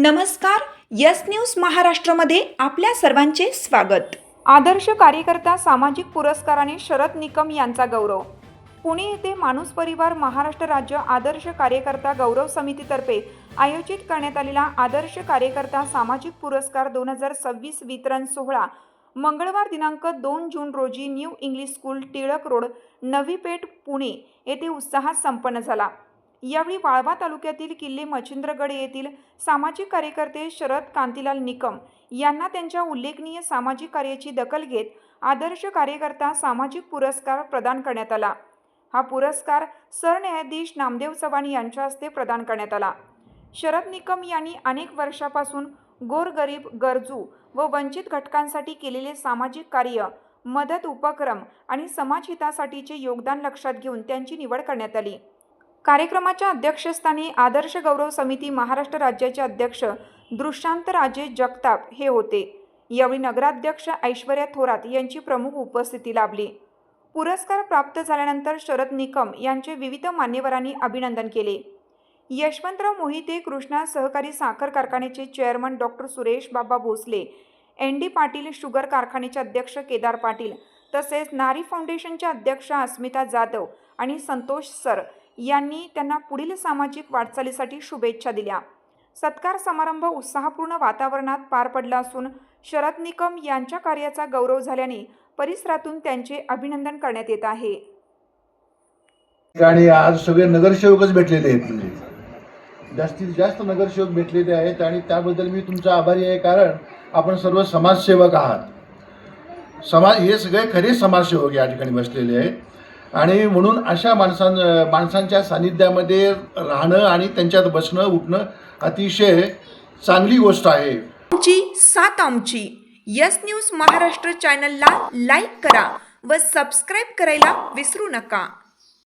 नमस्कार. Yes news महाराष्ट्रामध्ये आपल्या सर्वांचे स्वागत. आदर्श कार्यकर्ता सामाजिक पुरस्काराने शरद निकम यांचा गौरव. पुणे येथे माणूस परिवार महाराष्ट्र राज्य आदर्श कार्यकर्ता गौरव समितीतर्फे आयोजित करण्यात आलेला आदर्श कार्यकर्ता सामाजिक पुरस्कार 2026 वितरण सोहळा मंगळवार दिनांक 2 जून रोजी new English school, Tilak road, Navi Peth, Pune येथे उत्साहात संपन्न झाला. यावेळी वाळवा तालुक्यातील किल्ले मच्छिंद्रगड येथील सामाजिक कार्यकर्ते शरद कांतीलाल निकम यांना त्यांच्या उल्लेखनीय सामाजिक कार्याची दखल घेत आदर्श कार्यकर्ता सामाजिक पुरस्कार प्रदान करण्यात आला. हा पुरस्कार सरन्यायाधीश नामदेव चव्हाण यांच्या हस्ते प्रदान करण्यात आला. शरद निकम यांनी अनेक वर्षापासून गोरगरीब, गरजू व वंचित घटकांसाठी केलेले सामाजिक कार्य, मदत उपक्रम आणि समाजहितासाठीचे योगदान लक्षात घेऊन त्यांची निवड करण्यात आली. कार्यक्रमाच्या अध्यक्षस्थानी आदर्श गौरव समिती महाराष्ट्र राज्याचे अध्यक्ष दृष्टांतराजे जगताप हे होते. यावेळी नगराध्यक्ष ऐश्वर्या थोरात यांची प्रमुख उपस्थिती लाभली. पुरस्कार प्राप्त झाल्यानंतर शरद निकम यांचे विविध मान्यवरांनी अभिनंदन केले. यशवंतराव मोहिते कृष्णा सहकारी साखर कारखान्याचे चेअरमन डॉक्टर सुरेश बाबा भोसले, ND पाटील शुगर कारखान्याचे अध्यक्ष केदार पाटील तसेच नारी फाउंडेशनचे अध्यक्ष अस्मिता जाधव आणि संतोष सर यांनी त्यांना पुढील सामाजिक वाटचालीसाठी शुभेच्छा दिल्या. सत्कार समारंभ उत्साहपूर्ण वातावरणात पार पडला असून शरद निकम यांच्या कार्याचा गौरव झाल्याने परिसरातून त्यांचे अभिनंदन करण्यात येत आहे. आणि आज सगळे नगरसेवकच भेटलेले आहेत, म्हणजे जास्तीत जास्त नगरसेवक भेटलेले आहेत आणि त्याबद्दल मी तुमचा आभारी आहे. कारण आपण सर्व समाजसेवक आहात. हे सगळे खरे समाजसेवक या ठिकाणी बसलेले आहेत आणि म्हणून अशा माणसांच्या सानिध्यामध्ये राहणं आणि त्यांच्यात बसणं उठणं अतिशय चांगली गोष्ट आहे. आमची यस न्यूज महाराष्ट्र चॅनलला लाईक करा व सबस्क्राईब करायला विसरू नका.